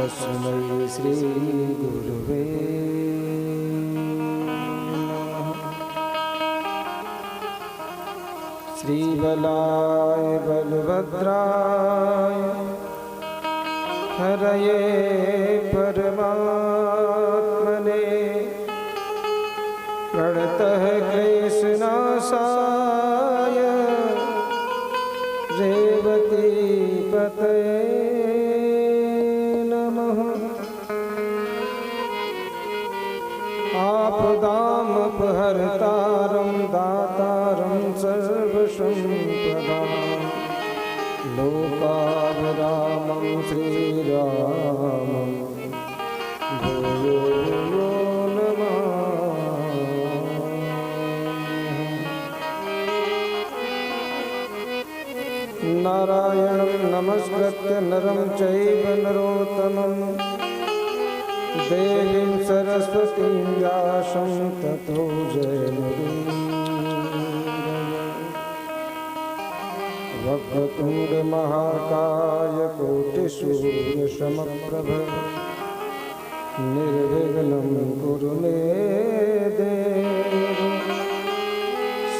तस्मै श्री गुरुवे नमः। श्रीबलाय बलभद्राय हरये परमात्मने प्रणतः क्लेशनाशाय रेवतीपतये नमः। आपदामपहर्तारं दातारं सर्वसम्पदां लोकाभिरामं श्रीरामं भूयो भूयो नमामि। नारायणं नमस्कृत्य नरं चैव नरोत्तमं देवीं सरस्वतीं व्यासं ततो जयमुदीरये। वक्रतुण्डमहाकाय कोटिसूर्यसमप्रभ निर्विघ्नं कुरु मे देव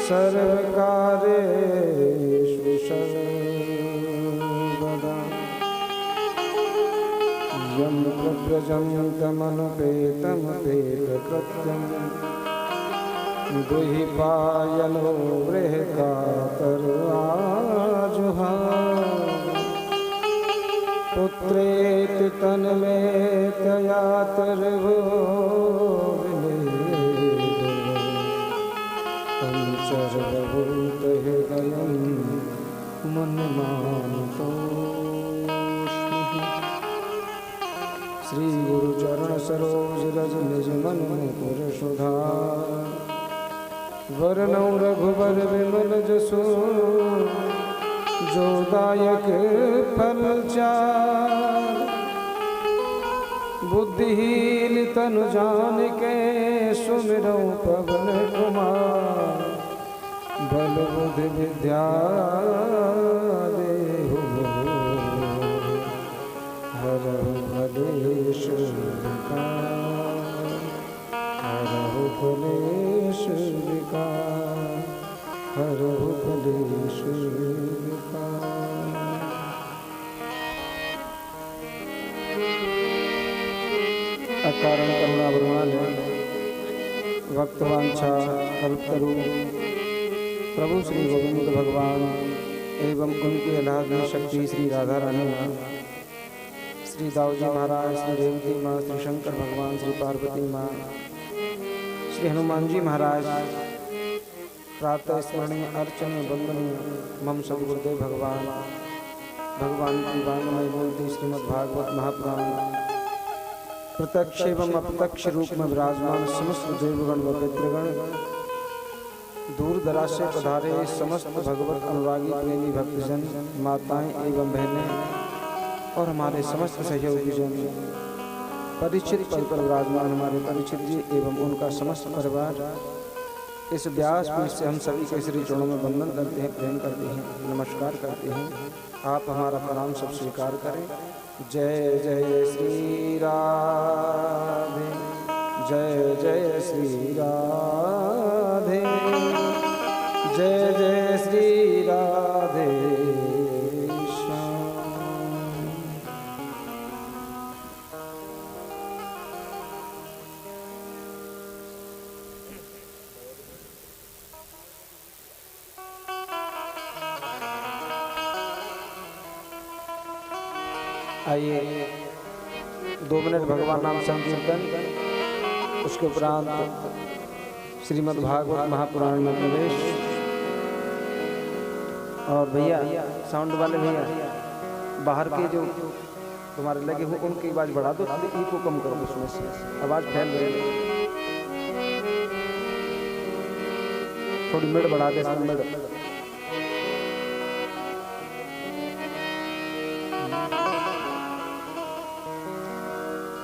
सर्वकार्येषु सर्वदा। यं प्रव्रजन्तमनुपेतमपेतकृत्यं दुहिपायनो बृहकातरुआजुहाव पुत्रेति तन्मेतया तर्वो तं सर्वभूतहृदयं मन्मानतोऽस्मि। श्री गुरु चरण सरोज रज निज मन मुकुर सुधार वरनौ रघुबर विमल जसो जो दायक फल चार। बुद्धिहीन तनु जानिके सुमिरौ पवन कुमार बल बुद्धि विद्या देहु हरहु कलेश विकार हरहु कलेश विकार हरहु कलेश विकार। अकारण करुणा ब्रह्मांड भक्तवांछा कल्पतरु प्रभु श्री गोविंद भगवान एवं उनकी आराधना शक्ति श्री राधा रानी माँ, श्री दाऊजी महाराज, श्री रेवती माँ, श्री शंकर भगवान, श्री पार्वती माँ, श्री हनुमान जी महाराज प्रातः स्मरणीय अर्चनीय वंदनीय मम सद्गुरुदेव भगवान भगवान की वांगमय मूर्ति श्रीमद् भागवत महापुराण प्रत्यक्ष एवं अप्रत्यक्ष रूप में विराजमान समस्त देवगण व पितृगण दूर दराज से पधारे समस्त भगवत अनुरागी प्रेमी भक्तजन माताएं एवं बहनें और हमारे समस्त सहयोगी जन परिचित पद पर विराजमान हमारे परिचित जी एवं उनका समस्त परिवार इस व्यास पीठ से हम सभी के श्री चरणों में वंदन करते हैं, प्रेम करते हैं, नमस्कार करते हैं। आप हमारा प्रणाम सब स्वीकार करें। जय जय श्री राधे जय जय श्री राधे जय जय श्री राधे श्याम। आइए 2 मिनट भगवान नाम संकीर्तन, उसके उपरांत श्रीमद् भागवत महापुराण में प्रवेश। और भैया साउंड वाले भैया बाहर के जो तुम्हारे लगे हो उनकी आवाज बढ़ा दो, ई को कम करो, उसमें से आवाज फैल रही है, थोड़ी मिड बढ़ा दे। मिड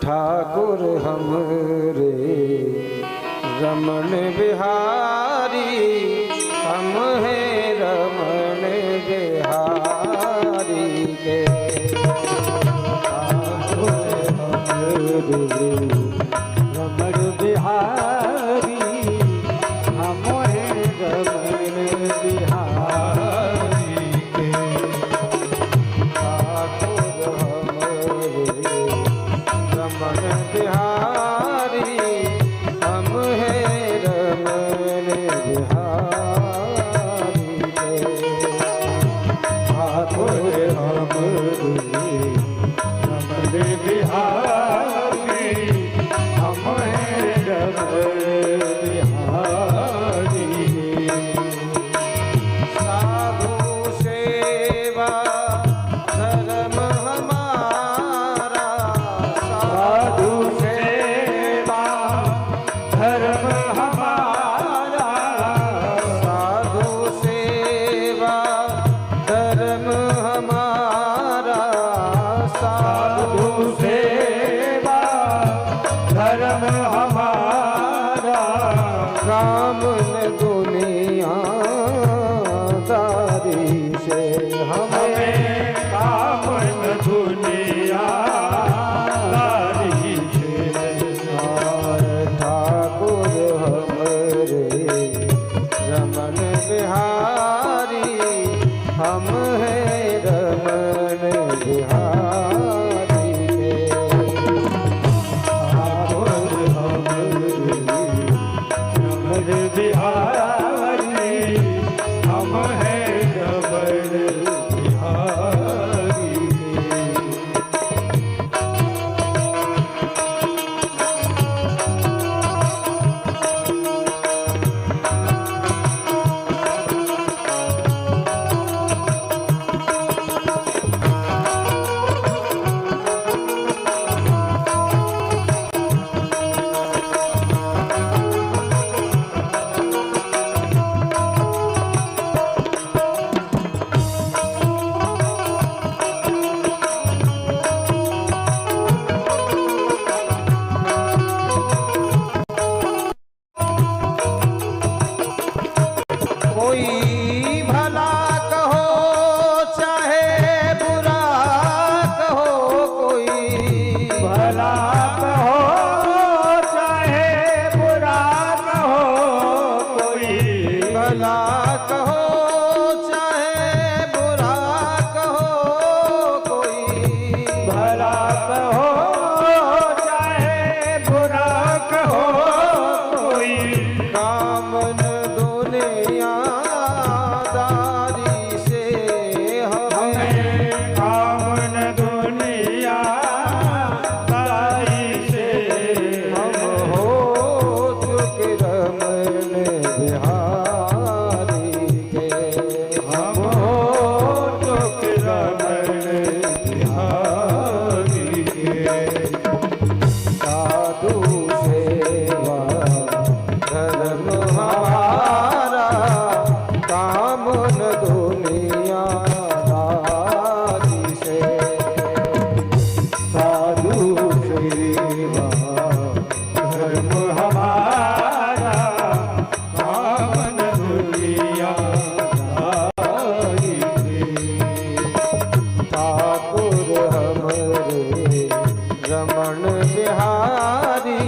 ठाकुर हमरे रमण बिहारी हम हैं रमण बिहारी के ठाकुर रमण बिहारी हम हैं रमण बिहारी के ठाकुर हमरे रमण बिहारी हम हैं रमण बिहारी के ठाकुर हमरे रमण बिहारी हम हैं रमण बिहारी साधु सेवा धर्म हमारा साधु सेवा धर्म हमारा साधु सेवा धर्म हमारा साधु सेवा धर्म हमारा काम न दुनिया दारी से हमें हमें काम न दुनिया दारी से ठाकुर हमरे रमन बिहारी हम हैं रमन बिहारी के ठाकुर हमरे रमण बिहारी हम हैं रमण बिहारी कोई भला कहो चाहे बुरा कहो कोई भला कहो चाहे बुरा कहो कोई भला कहो चाहे बुरा कहो कोई भला कहो चाहे बुरा कहो कोई काम न दुनिया दारी से हमें हमें काम न दुनिया दारी से हम हो चुके रमन बिहारी के हम हो चुक रमण बिहारी के साधु सेवा धर्म हमारा काम न दुनिया दारी से साधु सेवा धर्म हमारा काम न दुनिया दारी के ठाकुर हमरे रमण बिहारी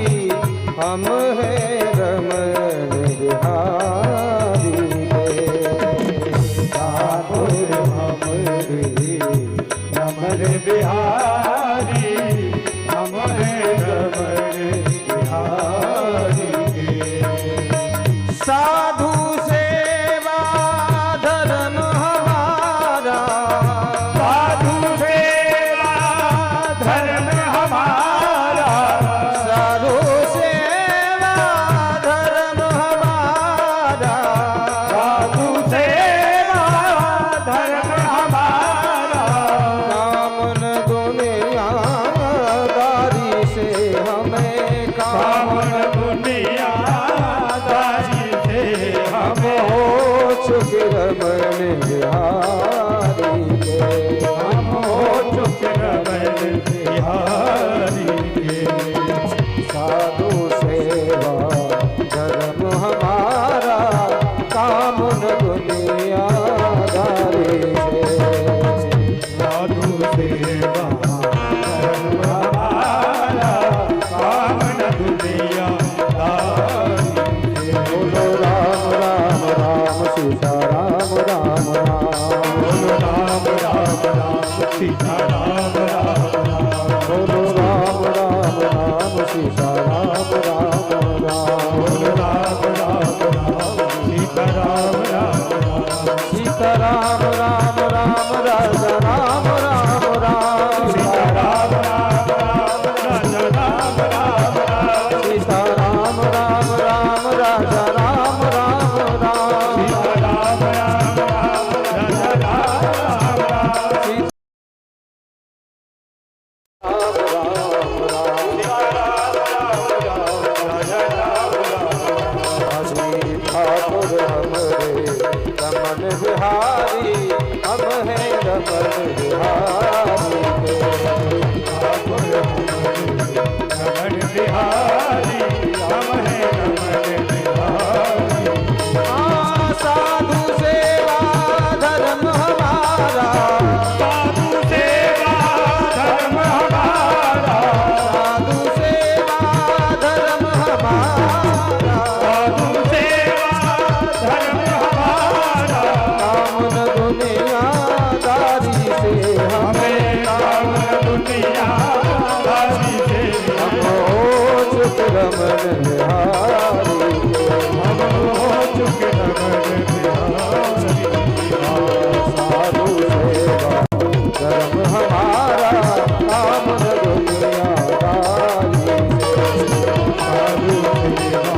हम हैं रमण बिहारी के ठाकुर हमरे रमण बिहारी हम हैं रमण बिहारी के साधु सेवा धर्म हमारा साधु सेवा धर्म हमारा साधु सेवा धर्म हमारा साधु सेवा धर्म हमारा काम न दुनिया दारी से हमें काम कामन दुनिया दारी से हम हो चुके रमन बिहारी के हम हो चुक रमण बिहारी के साधु सेवा धर्म हमारा काम न दुनिया दारी से साधु सेवा धर्म हमारा सीता राम राम राम बोलो राम राम राम सीता राम राम राम बोलो राम राम राम सीता राम राम राम सीता राम राम राम राजा राम राम राम सीता राम राम राम राजा राम राम राम सीता राम राम राम राजा राम राम राम सीता राम राम राम राजा राम राम सीता ठाकुर हमरे रमन बिहारी हम हैं रमन बिहारी रमन बिहारी हम हैं रमन बिहारी साधु सेवा धर्म हमारा साधु सेवा धर्म हमारा साधु सेवा धर्म हमारा साधु सेवा धर्म हमारा कामन दुनियादारी से हमें काम दुनिया दारी से चुप रमन बिहारी हम हो चुके रमन बिहारी साधु सेवा धर्म हमारा कामन दुनियादारी साधु सेवा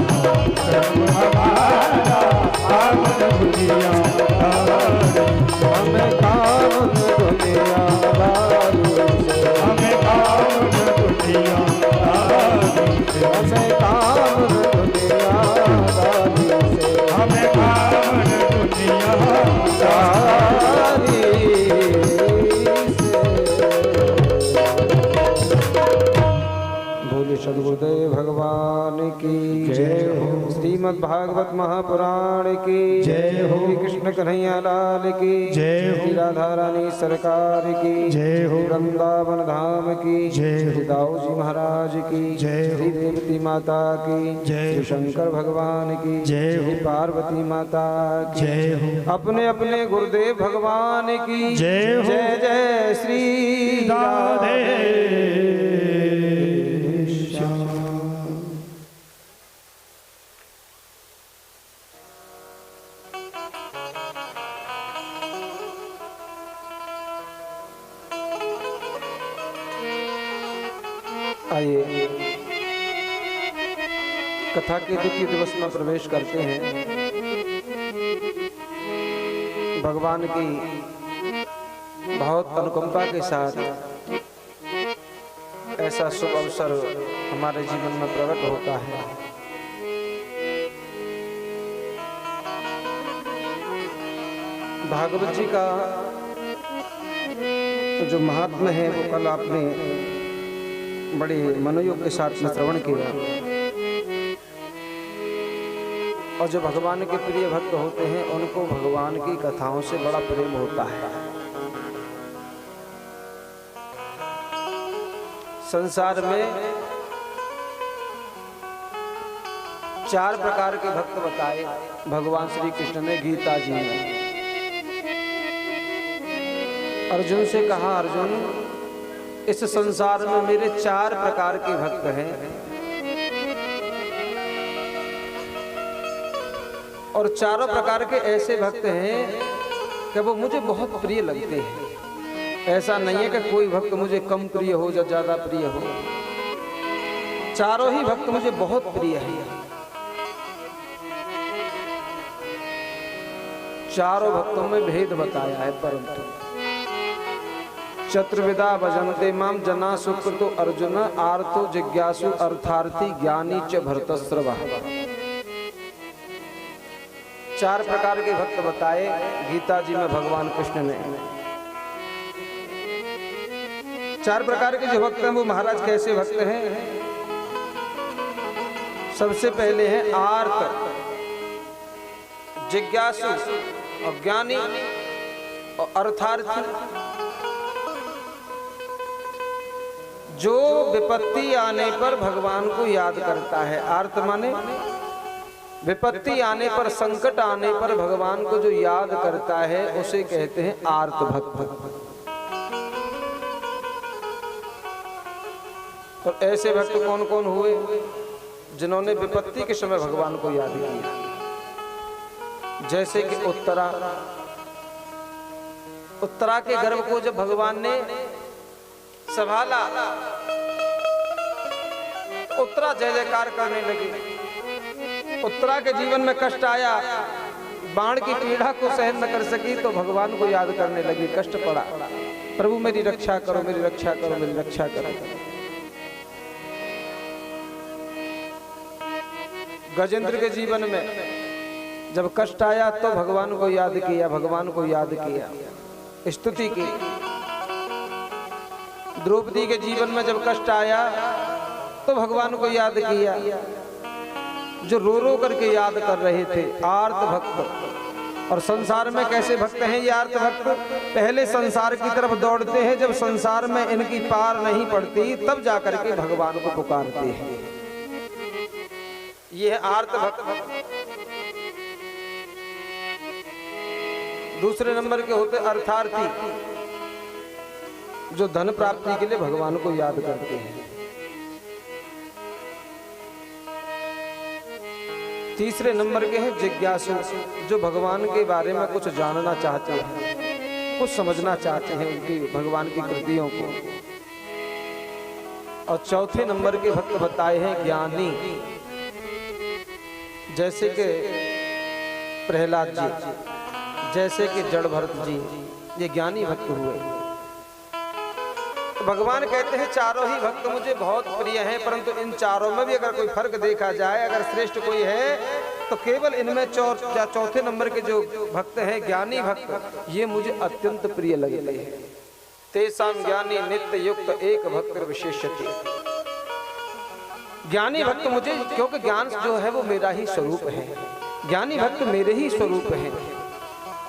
धर्म हमारा काम दुनिया दारी हमें कामन दुनियादारी हमें काम दुनिया दारी हमें कामन दुनियादारी हमें काम दुनिया दारी बोले सद्गुरुदेव भगवान की जय हो। श्रीमद् भागवत महापुराण की जय हो। श्री कृष्ण कन्हैया लाल की जय हो। श्री राधा रानी सरकार की जय हो। वृंदावन धाम की जय हो। श्री दाऊ जी महाराज की जय हो। श्री देवती माता की जय श्री हो। शंकर भगवान की जय हो। श्री पार्वती माता की जय हो। अपने अपने गुरुदेव भगवान की जय हो। जय जय श्री राधे आइए कथा के द्वितीय दिवस में प्रवेश करते हैं। भगवान की बहुत अनुकंपा के साथ ऐसा शुभ अवसर हमारे जीवन में प्रकट होता है। भागवत जी का जो महात्म्य है वो कल आपने बड़े मनोयोग के साथ में श्रवण किया। और जो भगवान के प्रिय भक्त होते हैं उनको भगवान की कथाओं से बड़ा प्रेम होता है। संसार में 4 प्रकार के भक्त बताए भगवान श्री कृष्ण ने गीता जी में। अर्जुन से कहा, अर्जुन इस संसार में मेरे 4 प्रकार के भक्त हैं और चारों प्रकार के ऐसे भक्त हैं कि वो मुझे बहुत प्रिय लगते हैं। ऐसा नहीं है कि कोई भक्त मुझे कम प्रिय हो या ज्यादा प्रिय हो, चारों ही भक्त मुझे बहुत प्रिय हैं। चारों भक्तों में भेद बताया है, परंतु चतुर्विधा भजन्ते माम जना सुकृतो अर्जुन आर्तो जिज्ञासु अर्थार्थी ज्ञानी च भरतस्रवः। 4 प्रकार के भक्त बताए गीता जी में भगवान कृष्ण ने। 4 प्रकार के जो भक्त हैं वो महाराज कैसे भक्त हैं? सबसे पहले हैं आर्त, जिज्ञासु और ज्ञानी और अर्थार्थी। जो विपत्ति आने पर भगवान को याद करता है। आर्त माने विपत्ति आने पर, संकट आने पर भगवान को जो याद करता है उसे कहते हैं आर्त भक्त। और ऐसे भक्त कौन कौन हुए जिन्होंने विपत्ति के समय भगवान को याद किया? जैसे कि उत्तरा के गर्भ को जब भगवान ने संभाला, उत्तरा जय जयकार करने लगी। उत्तरा के जीवन में कष्ट आया, बाण की पीड़ा को सहन न कर सकी तो भगवान को याद करने लगी। कष्ट पड़ा, प्रभु मेरी रक्षा करो, मेरी रक्षा करो, मेरी रक्षा करो। गजेंद्र के जीवन में जब कष्ट आया तो भगवान को याद किया, भगवान को याद किया, स्तुति की। द्रौपदी के जीवन में जब कष्ट आया तो भगवान को याद किया। जो रो रो करके याद कर रहे थे, आर्त भक्त। और संसार में कैसे भक्त हैं ये आर्त भक्त? पहले संसार की तरफ दौड़ते हैं, जब संसार में इनकी पार नहीं पड़ती तब जाकर के भगवान को पुकारते हैं। ये है आर्त भक्त। दूसरे नंबर के होते अर्थार्थी, जो धन प्राप्ति के लिए भगवान को याद करते हैं। तीसरे नंबर के हैं जिज्ञासु, जो भगवान के बारे में कुछ जानना चाहते हैं, कुछ समझना चाहते हैं उनकी भगवान की कृतियों को। और चौथे नंबर के भक्त बताए हैं ज्ञानी, जैसे कि प्रहलाद जी, जैसे कि जड़ भरत जी, ये ज्ञानी भक्त हुए। तो भगवान कहते हैं चारों ही भक्त मुझे बहुत प्रिय हैं, परंतु इन चारों में भी अगर कोई फर्क देखा जाए, अगर श्रेष्ठ कोई है तो केवल इनमें चौथे नंबर के जो भक्त हैं ज्ञानी भक्त, ये मुझे अत्यंत प्रिय लगते हैं। तेसाम ज्ञानी नित्य युक्त एक भक्त विशेषते। ज्ञानी भक्त मुझे, क्योंकि ज्ञान जो है वो मेरा ही स्वरूप है, ज्ञानी भक्त मेरे ही स्वरूप है।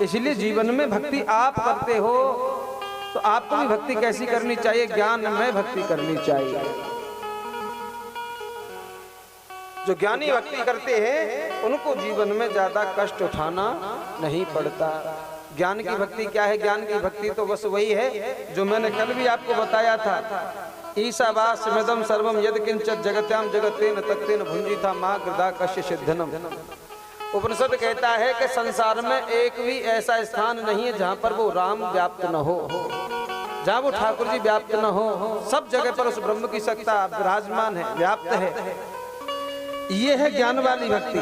इसलिए जीवन में भक्ति आप करते हो तो आपको भी भक्ति कैसी करनी चाहिए? ज्ञान में भक्ति करनी चाहिए। जो ज्ञानी भक्ति करते हैं उनको जीवन में ज्यादा कष्ट उठाना नहीं पड़ता। ज्ञान की भक्ति क्या है? ज्ञान की भक्ति तो बस वही है जो मैंने कल भी आपको बताया था। ईशावास्यमिदं सर्वं यद् किंचित् जगत्यां जगतेन तत्तेन भुंजीथा मां कृदा कस्य सिद्धनम। उपनिषद कहता है कि संसार में एक भी ऐसा स्थान नहीं है जहां पर वो राम व्याप्त न हो, जहां वो ठाकुर जी व्याप्त न हो। सब जगह पर उस ब्रह्म की सत्ता विराजमान है, व्याप्त है। ये है ज्ञान वाली भक्ति।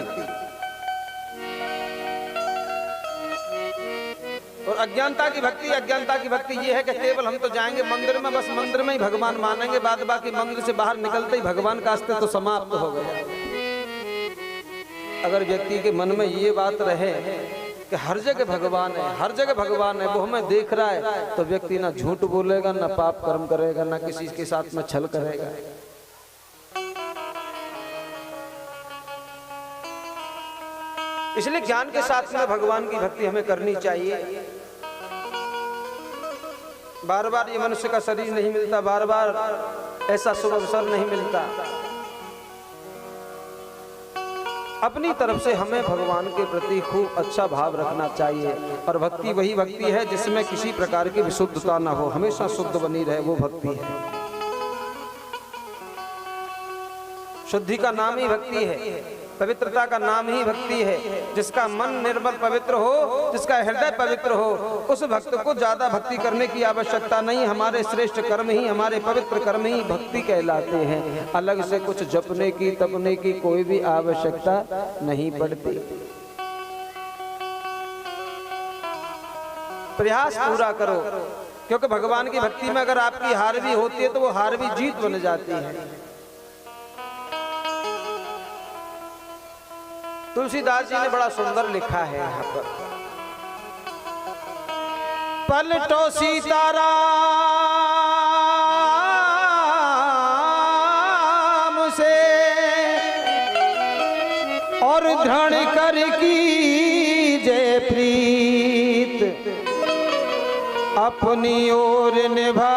और अज्ञानता की भक्ति, अज्ञानता की भक्ति ये है कि केवल हम तो जाएंगे मंदिर में, बस मंदिर में ही भगवान मानेंगे, बाद बाकी मंदिर से बाहर निकलते ही भगवान का अस्तित्व तो समाप्त हो गया। अगर व्यक्ति के मन में ये बात रहे कि हर जगह भगवान है, हर जगह भगवान है, वो हमें देख रहा है, तो व्यक्ति ना झूठ बोलेगा, ना पाप कर्म करेगा, ना किसी के साथ में छल करेगा। इसलिए ज्ञान के साथ में भगवान की भक्ति हमें करनी चाहिए। बार बार ये मनुष्य का शरीर नहीं मिलता, बार बार ऐसा शुभ अवसर नहीं मिलता। अपनी तरफ से हमें भगवान के प्रति खूब अच्छा भाव रखना चाहिए। और भक्ति वही भक्ति है जिसमें किसी प्रकार की विशुद्धता ना हो, हमेशा शुद्ध बनी रहे, वो भक्ति है। शुद्धि का नाम ही भक्ति है, पवित्रता का नाम ही भक्ति है। जिसका मन निर्मल पवित्र हो, जिसका हृदय पवित्र हो, उस भक्त को ज्यादा भक्ति करने की आवश्यकता नहीं। हमारे श्रेष्ठ कर्म ही, हमारे पवित्र कर्म ही भक्ति कहलाते हैं। अलग से कुछ जपने की तपने की कोई भी आवश्यकता नहीं पड़ती। प्रयास पूरा करो, क्योंकि भगवान की भक्ति में अगर आपकी हार भी होती है तो वो हार भी जीत बन जाती है। तुलसीदास जी ने बड़ा सुंदर लिखा है यहाँ पर, पलटो सीताराम से और दृढ़ कर कीजे प्रीत, अपनी ओर निभाइए,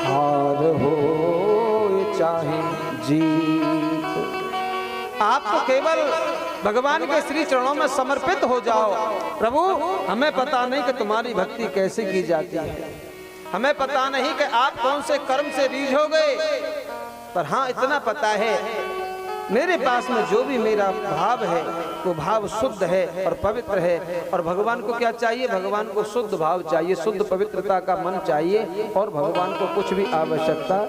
हार हो चाहे जीत। आप तो केवल भगवान के श्री चरणों में समर्पित हो जाओ। प्रभु हमें पता नहीं कि तुम्हारी भक्ति कैसे की जाती है, हमें पता नहीं कि आप कौन से कर्म से रीझ हो गए, पर हाँ इतना पता है मेरे पास में जो भी मेरा भाव है वो भाव शुद्ध है और पवित्र है। और भगवान को क्या चाहिए? भगवान को शुद्ध भाव चाहिए, शुद्ध पवित्रता का मन चाहिए, और भगवान को कुछ भी आवश्यकता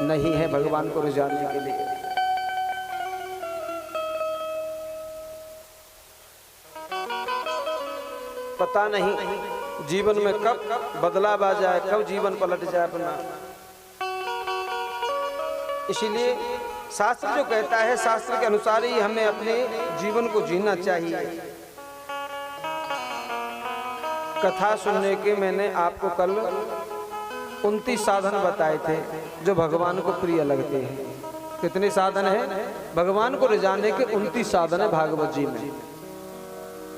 नहीं है भगवान को रिझाने के लिए। पता नहीं जीवन में कब बदलाव आ जाए, कब जीवन पलट जाए अपना। इसीलिए शास्त्र जो कहता है, शास्त्र के अनुसार ही हमें अपने जीवन को जीना चाहिए। कथा सुनने के मैंने आपको कल 29 साधन बताए थे जो भगवान को प्रिय लगते हैं। कितने साधन हैं? भगवान को रिझाने के 29 साधन है भागवत जी में,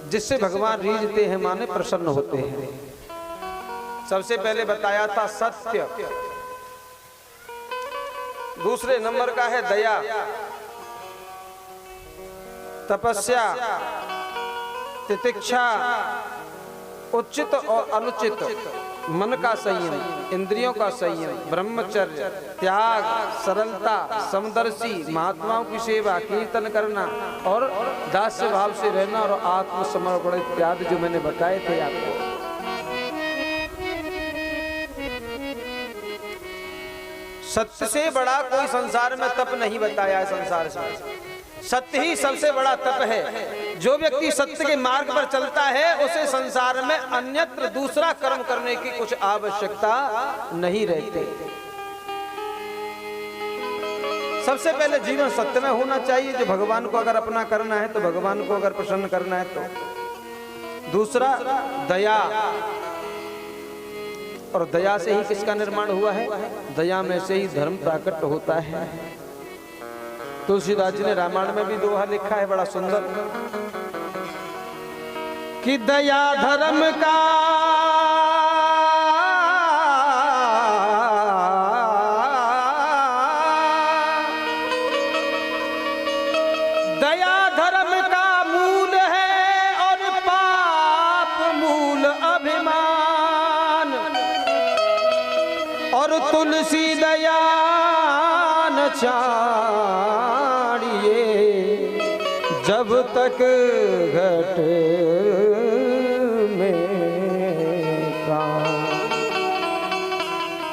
जिससे भगवान रीझते हैं, माने प्रसन्न होते हैं। सबसे पहले बताया था सत्य, दूसरे नंबर का है दया, तपस्या, तितिक्षा, उचित और अनुचित, मन का संयम, इंद्रियों का संयम, ब्रह्मचर्य, त्याग, सरलता, समदर्शी, महात्माओं की सेवा, कीर्तन करना और दास्य भाव से रहना और आत्मसमर्पण इत्यादि जो मैंने बताए थे आपको। सत्य से बड़ा कोई संसार में तप नहीं बताया है। संसार से सत्य ही सबसे बड़ा तप है। जो व्यक्ति सत्य के मार्ग पर चलता है उसे संसार में अन्यत्र दूसरा कर्म करने की कुछ आवश्यकता नहीं रहती। सबसे पहले जीवन सत्य में होना चाहिए। जो भगवान को अगर अपना करना है तो भगवान को अगर प्रसन्न करना है तो। दूसरा दया, और दया से ही किसका निर्माण हुआ है? दया में से ही धर्म प्राकट होता है। तुलसीदास जी ने रामायण में भी दोहा लिखा है बड़ा सुंदर, कि दया धर्म का दया धर्म का मूल है और पाप मूल अभिमान, और तुलसी दया न छाड़िए जब तक घट में प्राण।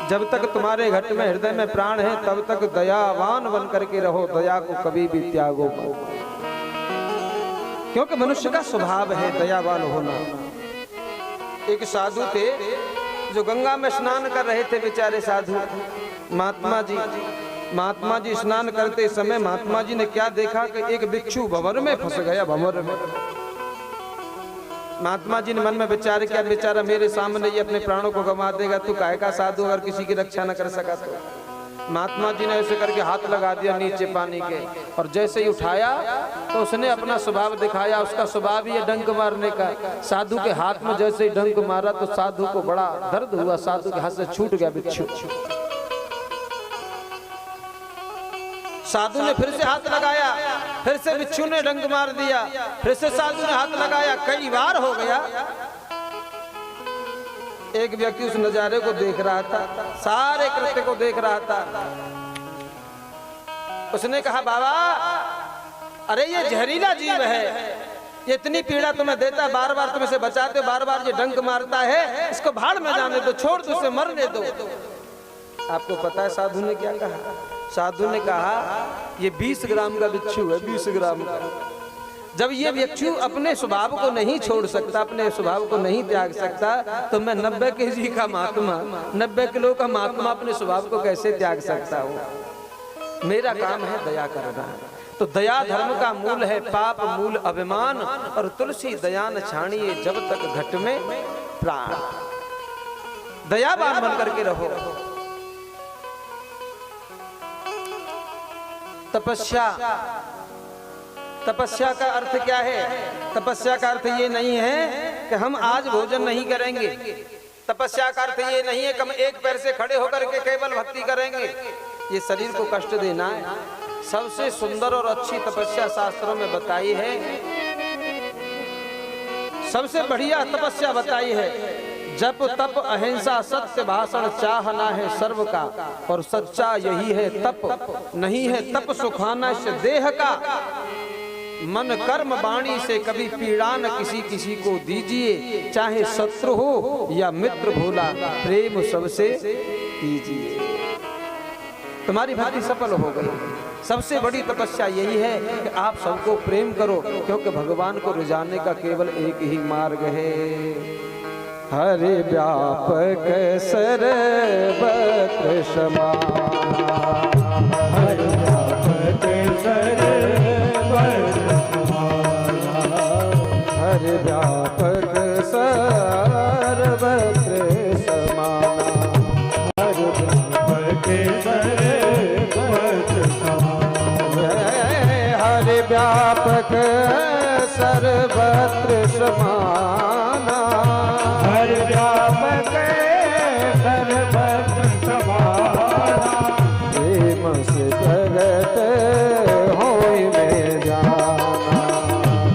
जब तक तुम्हारे घट में हृदय में प्राण है तब तक दयावान बन करके रहो, दया को कभी भी त्यागो मत, क्योंकि मनुष्य का स्वभाव है दयावान होना। एक साधु थे जो गंगा में स्नान कर रहे थे, बेचारे साधु महात्मा जी स्नान करते समय महात्मा जी ने क्या देखा कि एक बिच्छू भंवर में फंस गया। भंवर में महात्मा जी ने मन में विचार किया, बेचारा मेरे सामने ये अपने प्राणों को गंवा देगा, तू काहे का साधु अगर किसी की रक्षा न कर सका तो। महात्मा जी ने ऐसे करके हाथ लगा दिया नीचे पानी के, और जैसे ही उठाया तो उसने अपना स्वभाव दिखाया। उसका स्वभाव ही है डंक मारने का। साधु के हाथ में जैसे ही डंक मारा तो साधु को बड़ा दर्द हुआ, साधु के हाथ से छूट गया बिच्छू। साधु ने फिर से हाथ लगाया, फिर से बिच्छू ने डंक मार दिया, फिर से साधु ने हाथ लगाया, कई बार हो गया। एक व्यक्ति उस नजारे को देख रहा था, सारे कृत्य को देख रहा था। उसने कहा, बाबा अरे ये जहरीला जीव है, ये इतनी पीड़ा तुम्हें देता है, बार बार तुम इसे बचाते हो, बार बार ये डंक मारता है, इसको भाड़ में जाने दो, छोड़ दो, इसे मरने दो। आपको पता है साधु ने क्या कहा? साधु ने कहा ये 20 ग्राम का बिच्छू है, 20 ग्राम का। जब ये बिच्छू अपने स्वभाव को नहीं छोड़ सकता, अपने स्वभाव को नहीं त्याग सकता, तो मैं 90 kg का महात्मा, 90 किलो का महात्मा अपने स्वभाव को कैसे त्याग सकता हूँ? मेरा काम है दया करना। तो दया धर्म का मूल है, पाप मूल अभिमान, और तुलसी दया न छाड़िए जब तक घट में प्राण। दयावान बन करके रहो। तपस्या, तपस्या का अर्थ क्या है? तपस्या का अर्थ ये नहीं है कि हम आज भोजन नहीं करेंगे। तपस्या का अर्थ ये नहीं है कि हम एक पैर से खड़े होकर के केवल भक्ति करेंगे। ये शरीर को कष्ट देना है, सबसे सुंदर और अच्छी तपस्या शास्त्रों में बताई है, सबसे बढ़िया तपस्या बताई है। जप तप अहिंसा सत्य भाषण चाहना है सर्व का, और सच्चा यही है तप, नहीं है तप सुखाना इस देह का। मन कर्म वाणी से कभी पीड़ा न किसी किसी को दीजिए, चाहे शत्रु हो या मित्र भोला, प्रेम सबसे कीजिए। तुम्हारी भक्ति सफल हो गई। सबसे बड़ी तपस्या यही है कि आप सबको प्रेम करो, क्योंकि भगवान को रिझाने का केवल एक ही मार्ग है। हरि व्यापक सर्वत्र समाना, हरि व्यापक सर्वत्र समाना, हरि व्यापक सर्वत्र समाना, हरि व्यापक सर्वत्र समाना, हरि व्यापक सर्वत्र समाना, हरि व्यापक सर्वत्र समाना, प्रेम से प्रगट होय में जाना,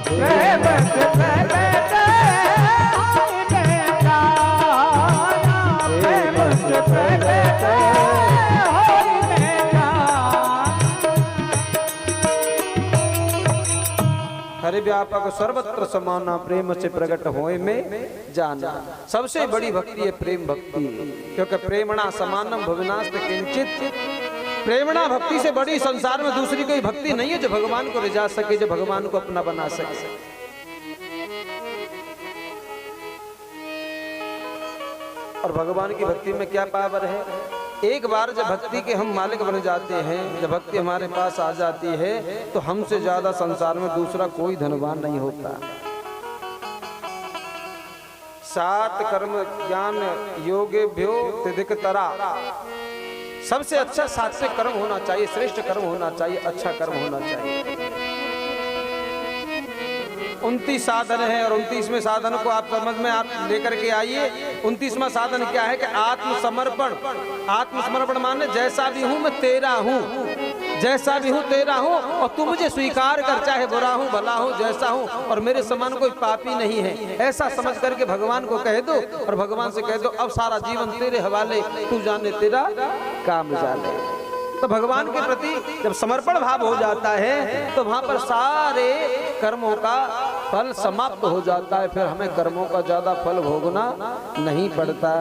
प्रेम से प्रगट होय में जाना, प्रेम से प्रगट होय में जाना। हरि व्यापक सर्वत्र समाना, प्रेम से प्रकट होए में जाना। सबसे बड़ी भक्ति है प्रेम भक्ति, क्योंकि प्रेमणा समानम भविनास्त किंचित। प्रेमणा भक्ति से बड़ी संसार में दूसरी कोई भक्ति नहीं है जो भगवान को रिझा सके, जो भगवान को अपना बना सके। और भगवान की भक्ति में क्या पावर है। एक बार जब भक्ति के हम मालिक बन जाते हैं, जब भक्ति हमारे पास आ जाती है, तो हमसे ज्यादा संसार में दूसरा कोई धनवान नहीं होता। 7 कर्म ज्ञान योगेभ्यो तिधिकतरा, सबसे अच्छा सात्विक कर्म होना चाहिए, श्रेष्ठ कर्म होना चाहिए, अच्छा कर्म होना चाहिए। 29 साधन है, और 29वें साधन को आप समझ में आप लेकर के आइए। 29वां साधन क्या है कि आत्मसमर्पण। आत्मसमर्पण माने जैसा भी हूं मैं तेरा हूं, जैसा भी हूं तेरा हूं, और तू मुझे स्वीकार कर, चाहे बुरा हूं भला हूं जैसा हूं, और मेरे समान कोई पापी नहीं है, ऐसा समझ करके भगवान को कह दो। और भगवान से कह दो अब सारा जीवन तेरे हवाले, तू जाने तेरा काम जाने। तो भगवान के प्रति जब समर्पण भाव हो जाता है, तो वहां पर सारे कर्मों का फल समाप्त हो जाता है। फिर हमें कर्मों का ज्यादा फल भोगना नहीं पड़ता।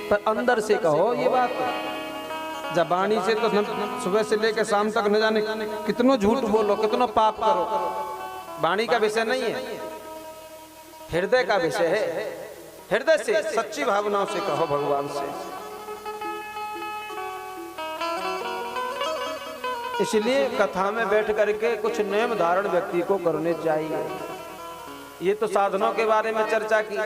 पर अंदर से कहो ये बात, जबानी से तो सुबह से लेकर शाम तक न जाने कितनों झूठ बोलो, कितनों पाप करो, वाणी का विषय नहीं है, हृदय का विषय है। हृदय से सच्ची भावनाओं से कहो भगवान से। इसलिए कथा में बैठ करके कुछ नियम धारण व्यक्ति को करने चाहिए। ये तो साधनों के बारे में चर्चा की।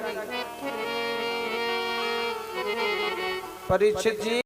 परीक्षित जी